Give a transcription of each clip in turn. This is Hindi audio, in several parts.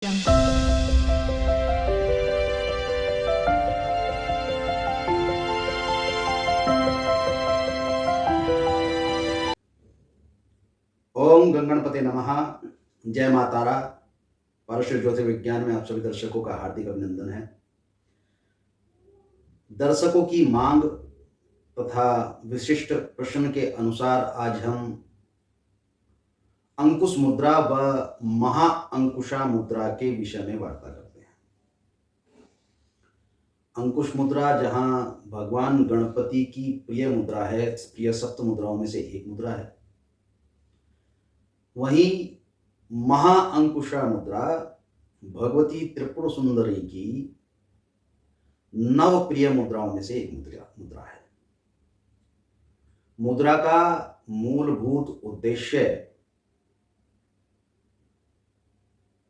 ओम गंगणपते नमः। जय मातारा। परशु ज्योति विज्ञान में आप सभी दर्शकों का हार्दिक अभिनंदन है। दर्शकों की मांग तथा विशिष्ट प्रश्न के अनुसार आज हम अंकुश मुद्रा व महा अंकुशा मुद्रा के विषय में वार्ता करते हैं। अंकुश मुद्रा जहां भगवान गणपति की प्रिय मुद्रा है, प्रिय सप्त मुद्राओं में से एक मुद्रा है, वहीं महा अंकुशा मुद्रा भगवती त्रिपुर सुंदरी की नव प्रिय मुद्राओं में से एक मुद्रा है। मुद्रा का मूलभूत उद्देश्य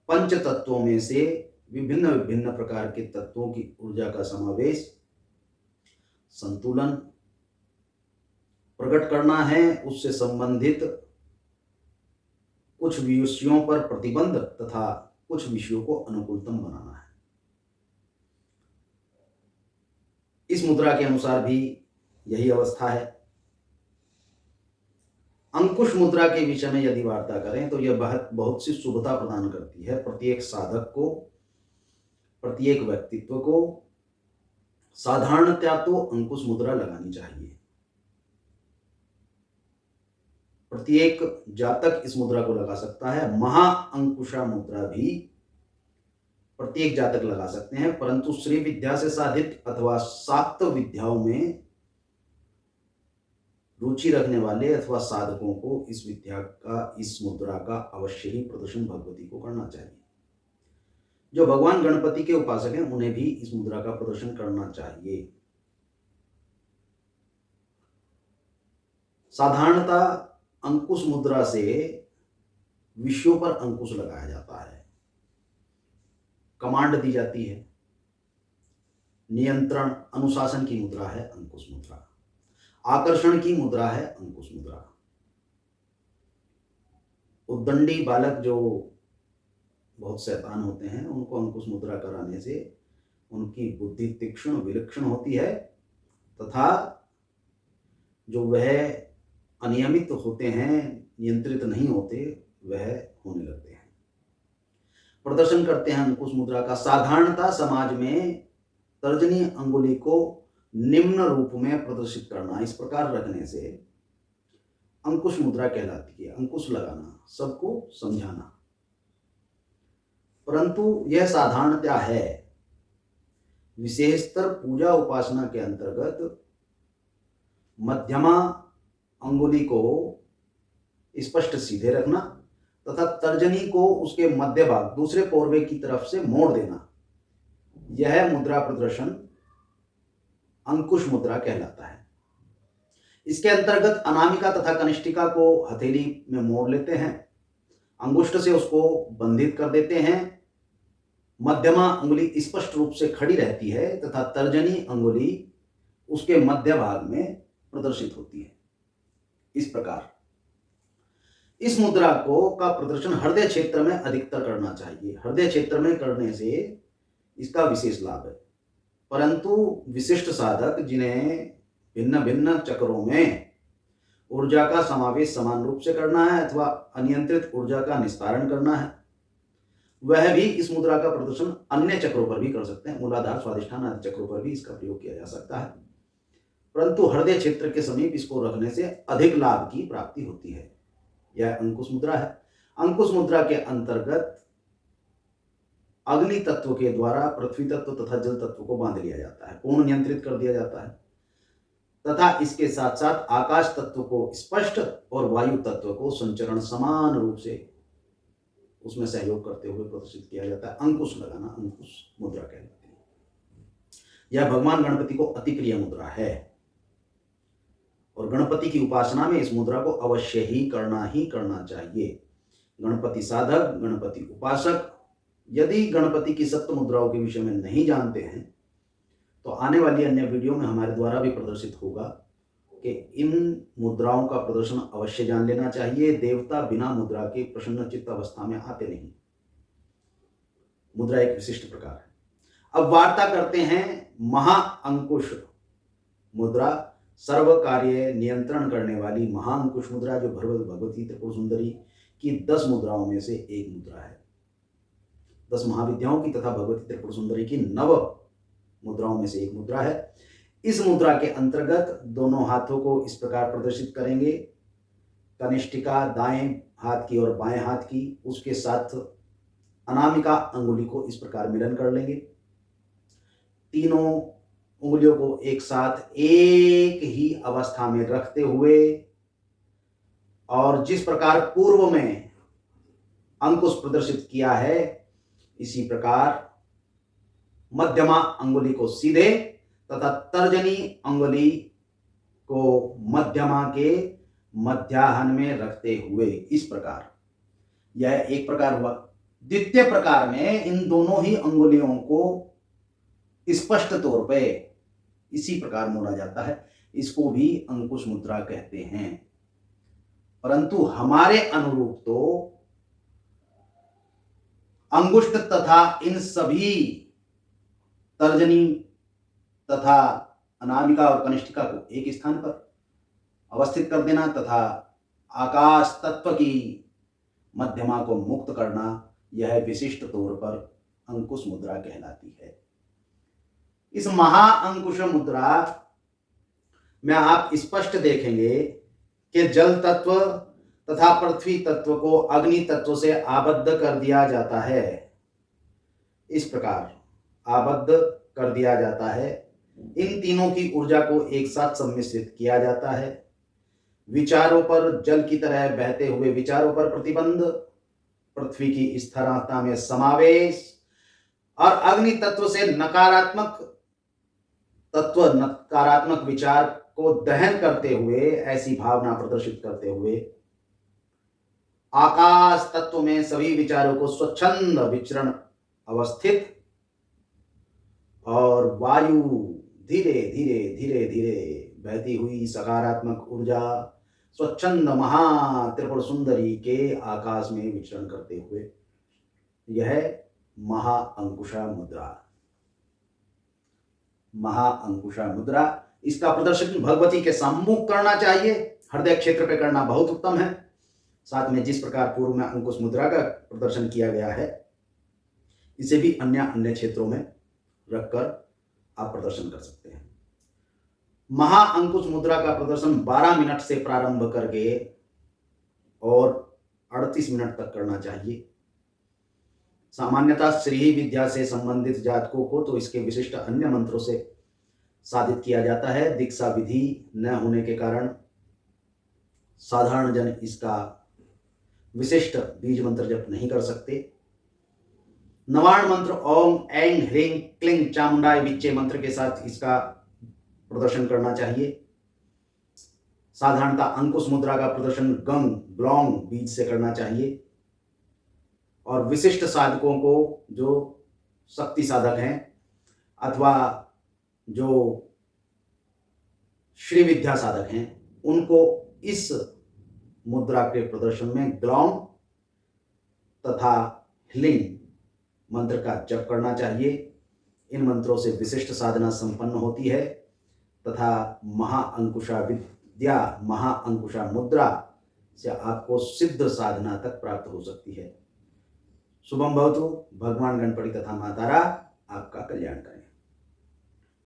पंच तत्वों में से विभिन्न विभिन्न प्रकार के तत्वों की ऊर्जा का समावेश, संतुलन प्रकट करना है। उससे संबंधित कुछ विषयों पर प्रतिबंध तथा कुछ विषयों को अनुकूलतम बनाना है। इस मुद्रा के अनुसार भी यही अवस्था है। अंकुश मुद्रा के विषय में यदि वार्ता करें तो यह बहुत सी शुभता प्रदान करती है। प्रत्येक साधक को, प्रत्येक व्यक्तित्व को साधारणतया तो अंकुश मुद्रा लगानी चाहिए। प्रत्येक जातक इस मुद्रा को लगा सकता है। महा अंकुशा मुद्रा भी प्रत्येक जातक लगा सकते हैं, परंतु श्री विद्या से साधित अथवा शाक्त विद्याओं में रुचि रखने वाले अथवा साधकों को इस विद्या का, इस मुद्रा का अवश्य ही प्रदर्शन भगवती को करना चाहिए। जो भगवान गणपति के उपासक हैं उन्हें भी इस मुद्रा का प्रदर्शन करना चाहिए। साधारणतः अंकुश मुद्रा से विषयों पर अंकुश लगाया जाता है, कमांड दी जाती है। नियंत्रण, अनुशासन की मुद्रा है अंकुश मुद्रा। आकर्षण की मुद्रा है अंकुश मुद्रा। उद्दंडी बालक जो बहुत शैतान होते हैं उनको अंकुश मुद्रा कराने से उनकी बुद्धि तीक्ष्ण विलक्षण होती है तथा जो वह अनियमित होते हैं, नियंत्रित नहीं होते, वह होने लगते हैं। प्रदर्शन करते हैं अंकुश मुद्रा का। साधारणतः समाज में तर्जनी अंगुली को निम्न रूप में प्रदर्शित करना, इस प्रकार रखने से अंकुश मुद्रा कहलाती है। अंकुश लगाना, सबको समझाना। परंतु यह साधारणतया है। विशेषतर पूजा उपासना के अंतर्गत मध्यमा अंगुली को स्पष्ट सीधे रखना तथा तर्जनी को उसके मध्य भाग, दूसरे पोरवे की तरफ से मोड़ देना, यह मुद्रा प्रदर्शन अंकुश मुद्रा कहलाता है। इसके अंतर्गत अनामिका तथा कनिष्ठिका को हथेली में मोड़ लेते हैं, अंगुष्ठ से उसको बंधित कर देते हैं, मध्यमा अंगुली स्पष्ट रूप से खड़ी रहती है तथा तर्जनी अंगुली उसके मध्य भाग में प्रदर्शित होती है। इस प्रकार इस मुद्रा का प्रदर्शन हृदय क्षेत्र में अधिकतर करना चाहिए। हृदय क्षेत्र में करने से इसका विशेष लाभ है। परंतु विशिष्ट साधक जिन्हें भिन्न भिन्न चक्रों में ऊर्जा का समावेश समान रूप से करना है अथवा अनियंत्रित ऊर्जा का निस्तारण करना है, वह भी इस मुद्रा का प्रदर्शन अन्य चक्रों पर भी कर सकते हैं। मूलाधार, स्वाधिष्ठान आदि चक्रों पर भी इसका प्रयोग किया जा सकता है, परंतु हृदय क्षेत्र के समीप इसको रखने से अधिक लाभ की प्राप्ति होती है। यह अंकुश मुद्रा है। अंकुश मुद्रा के अंतर्गत अग्नि तत्व के द्वारा पृथ्वी तत्व तथा जल तत्व को बांध लिया जाता है, पूर्ण नियंत्रित कर दिया जाता है तथा इसके साथ साथ आकाश तत्व को स्पष्ट और वायु तत्व को संचरण समान रूप से उसमें सहयोग करते हुए प्रदर्शित किया जाता है। अंकुश लगाना अंकुश मुद्रा कहलाती है। यह भगवान गणपति को अति प्रिय मुद्रा है और गणपति की उपासना में इस मुद्रा को अवश्य ही करना चाहिए। गणपति साधक, गणपति उपासक यदि गणपति की सप्त मुद्राओं के विषय में नहीं जानते हैं तो आने वाली अन्य वीडियो में हमारे द्वारा भी प्रदर्शित होगा कि इन मुद्राओं का प्रदर्शन अवश्य जान लेना चाहिए। देवता बिना मुद्रा के प्रसन्नचित्त अवस्था में आते नहीं। मुद्रा एक विशिष्ट प्रकार है। अब वार्ता करते हैं महाअंकुश मुद्रा, सर्व कार्य नियंत्रण करने वाली महाअंकुश मुद्रा, जो भगवती त्रिपुर सुंदरी की 10 मुद्राओं में से एक मुद्रा है। 10 महाविद्याओं की तथा भगवती त्रिपुर सुंदरी की 9 मुद्राओं में से एक मुद्रा है। इस मुद्रा के अंतर्गत दोनों हाथों को इस प्रकार प्रदर्शित करेंगे, कनिष्ठिका दाएं हाथ की और बाएं हाथ की, उसके साथ अनामिका अंगुली को इस प्रकार मिलन कर लेंगे। तीनों उंगलियों को एक साथ एक ही अवस्था में रखते हुए, और जिस प्रकार पूर्व में अंकुश प्रदर्शित किया है, इसी प्रकार मध्यमा अंगुली को सीधे तथा तर्जनी अंगुली को मध्यमा के मध्याह्न में रखते हुए, इस प्रकार। यह एक प्रकार हुआ। द्वितीय प्रकार में इन दोनों ही अंगुलियों को स्पष्ट तौर पे इसी प्रकार मोड़ा जाता है। इसको भी अंकुश मुद्रा कहते हैं। परंतु हमारे अनुरूप तो अंगुष्ठ तथा इन सभी तर्जनी तथा अनामिका और कनिष्ठिका को एक स्थान पर अवस्थित कर देना तथा आकाश तत्व की मध्यमा को मुक्त करना, यह विशिष्ट तौर पर अंकुश मुद्रा कहलाती है। इस महाअंकुश मुद्रा में आप स्पष्ट देखेंगे कि जल तत्व तथा पृथ्वी तत्व को अग्नि तत्व से आबद्ध कर दिया जाता है। इस प्रकार आबद्ध कर दिया जाता है। इन तीनों की ऊर्जा को एक साथ सम्मिश्रित किया जाता है। विचारों पर जल की तरह बहते हुए विचारों पर प्रतिबंध, पृथ्वी की स्थिरता में समावेश और अग्नि तत्व से नकारात्मक विचार को दहन करते हुए, ऐसी भावना प्रदर्शित करते हुए आकाश तत्व में सभी विचारों को स्वच्छंद विचरण अवस्थित और वायु धीरे धीरे धीरे धीरे बहती हुई सकारात्मक ऊर्जा स्वच्छंद महा त्रिपुर सुंदरी के आकाश में विचरण करते हुए, यह महाअंकुशा मुद्रा। महाअंकुशा मुद्रा, इसका प्रदर्शन भगवती के सम्मुख करना चाहिए। हृदय क्षेत्र पे करना बहुत उत्तम है। साथ में जिस प्रकार पूर्व में अंकुश मुद्रा का प्रदर्शन किया गया है, इसे भी अन्य क्षेत्रों में रखकर आप प्रदर्शन कर सकते हैं। महाअंकुश मुद्रा का प्रदर्शन 12 मिनट से प्रारंभ करके और 38 मिनट तक करना चाहिए। सामान्यतः श्री विद्या से संबंधित जातकों को तो इसके विशिष्ट अन्य मंत्रों से साधित किया जाता है। दीक्षा विधि न होने के कारण साधारण जन इसका विशिष्ट बीज मंत्र जप नहीं कर सकते। नवाण मंत्र ओम ऐं ह्रीं क्लीं चामुंडाय विच्चे मंत्र के साथ इसका प्रदर्शन करना चाहिए। साधारणतः अंकुश मुद्रा का प्रदर्शन गंग ग्लौंग बीज से करना चाहिए। और विशिष्ट साधकों को, जो शक्ति साधक हैं अथवा जो श्री विद्या साधक हैं, उनको इस मुद्रा के प्रदर्शन में ग्लौंग तथा ह्लीं मंत्र का जप करना चाहिए। इन मंत्रों से विशिष्ट साधना संपन्न होती है तथा महाअंकुशा विद्या, महाअंकुशा मुद्रा से आपको सिद्ध साधना तक प्राप्त हो सकती है। शुभम भवतु। भगवान गणपति तथा मातारा आपका कल्याण करें।